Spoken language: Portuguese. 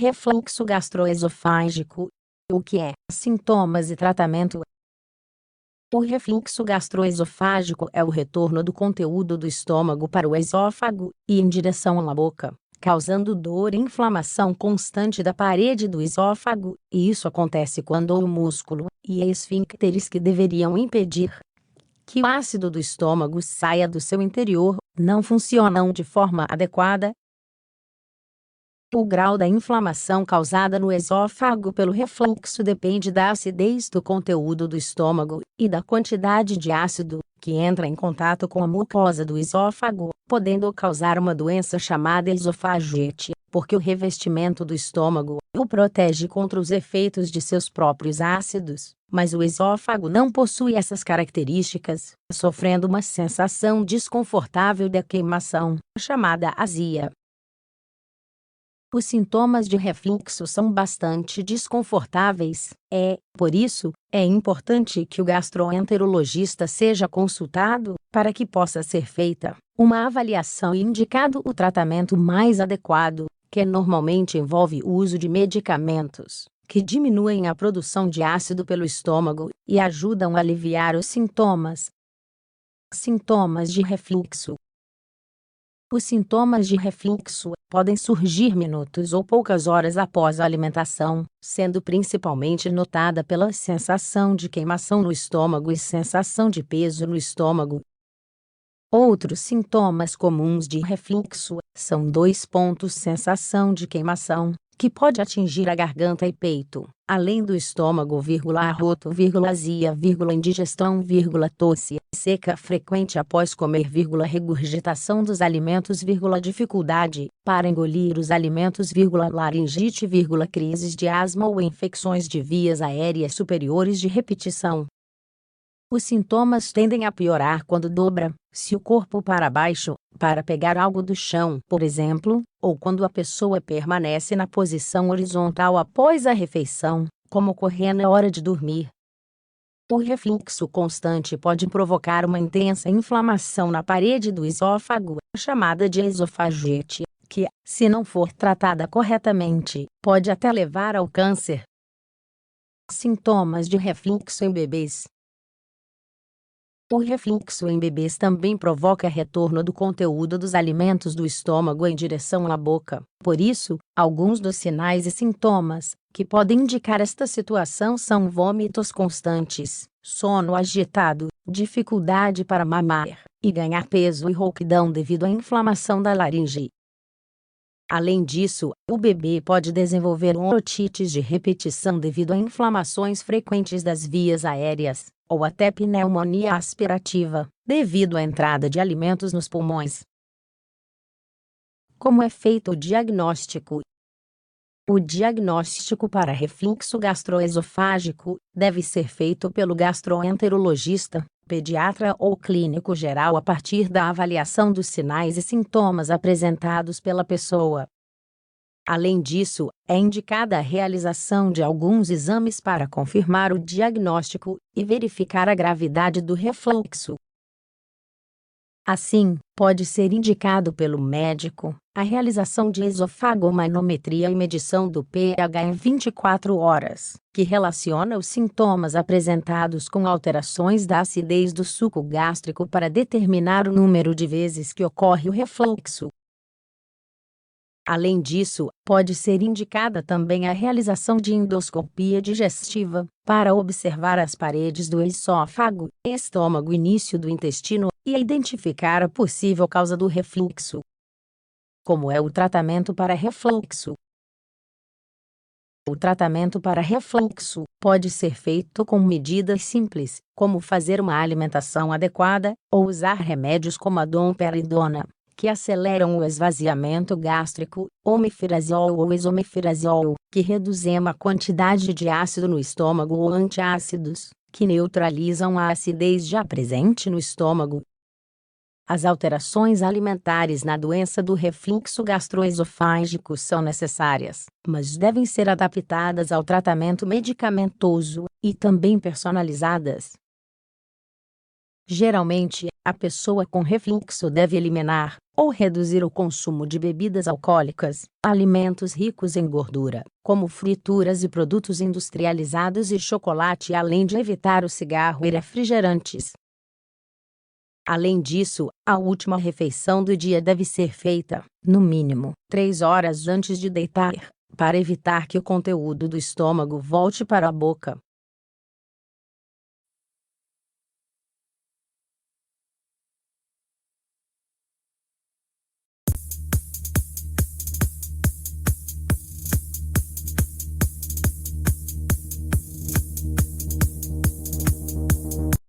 refluxo gastroesofágico. O que é? Sintomas e tratamento. O refluxo gastroesofágico é o retorno do conteúdo do estômago para o esôfago e em direção à boca, causando dor e inflamação constante da parede do esôfago, e isso acontece quando o músculo e esfíncteres que deveriam impedir que o ácido do estômago saia do seu interior não funcionam de forma adequada. O grau da inflamação causada no esôfago pelo refluxo depende da acidez do conteúdo do estômago e da quantidade de ácido que entra em contato com a mucosa do esôfago, podendo causar uma doença chamada esofagite, porque o revestimento do estômago o protege contra os efeitos de seus próprios ácidos, mas o esôfago não possui essas características, sofrendo uma sensação desconfortável de queimação, chamada azia. Os sintomas de refluxo são bastante desconfortáveis. Por isso, é importante que o gastroenterologista seja consultado para que possa ser feita uma avaliação e indicado o tratamento mais adequado, que normalmente envolve o uso de medicamentos que diminuem a produção de ácido pelo estômago e ajudam a aliviar os sintomas. Sintomas de refluxo. Os sintomas de refluxo podem surgir minutos ou poucas horas após a alimentação, sendo principalmente notada pela sensação de queimação no estômago e sensação de peso no estômago. Outros sintomas comuns de refluxo são 2 pontos: sensação de queimação, que pode atingir a garganta e peito, além do estômago, arroto, azia, indigestão, tosse seca frequente após comer, regurgitação dos alimentos, dificuldade para engolir os alimentos, laringite, crises de asma ou infecções de vias aéreas superiores de repetição. Os sintomas tendem a piorar quando dobra-se o corpo para baixo, para pegar algo do chão, por exemplo, ou quando a pessoa permanece na posição horizontal após a refeição, como ocorre na hora de dormir. O refluxo constante pode provocar uma intensa inflamação na parede do esôfago, chamada de esofagite, que, se não for tratada corretamente, pode até levar ao câncer. Sintomas de refluxo em bebês. O refluxo em bebês também provoca retorno do conteúdo dos alimentos do estômago em direção à boca. Por isso, alguns dos sinais e sintomas que podem indicar esta situação são vômitos constantes, sono agitado, dificuldade para mamar e ganhar peso e rouquidão devido à inflamação da laringe. Além disso, o bebê pode desenvolver otites de repetição devido a inflamações frequentes das vias aéreas, ou até pneumonia aspirativa, devido à entrada de alimentos nos pulmões. Como é feito o diagnóstico? O diagnóstico para refluxo gastroesofágico deve ser feito pelo gastroenterologista, pediatra ou clínico geral a partir da avaliação dos sinais e sintomas apresentados pela pessoa. Além disso, é indicada a realização de alguns exames para confirmar o diagnóstico e verificar a gravidade do refluxo. Assim, pode ser indicado pelo médico a realização de esofagomanometria e medição do pH em 24 horas, que relaciona os sintomas apresentados com alterações da acidez do suco gástrico para determinar o número de vezes que ocorre o refluxo. Além disso, pode ser indicada também a realização de endoscopia digestiva, para observar as paredes do esôfago, estômago e início do intestino, e identificar a possível causa do refluxo. Como é o tratamento para refluxo? O tratamento para refluxo pode ser feito com medidas simples, como fazer uma alimentação adequada, ou usar remédios como a domperidona, que aceleram o esvaziamento gástrico, omeprazol ou esomeprazol, que reduzem a quantidade de ácido no estômago, ou antiácidos, que neutralizam a acidez já presente no estômago. As alterações alimentares na doença do refluxo gastroesofágico são necessárias, mas devem ser adaptadas ao tratamento medicamentoso e também personalizadas. Geralmente, a pessoa com refluxo deve eliminar ou reduzir o consumo de bebidas alcoólicas, alimentos ricos em gordura, como frituras e produtos industrializados e chocolate, além de evitar o cigarro e refrigerantes. Além disso, a última refeição do dia deve ser feita, no mínimo, 3 horas antes de deitar, para evitar que o conteúdo do estômago volte para a boca.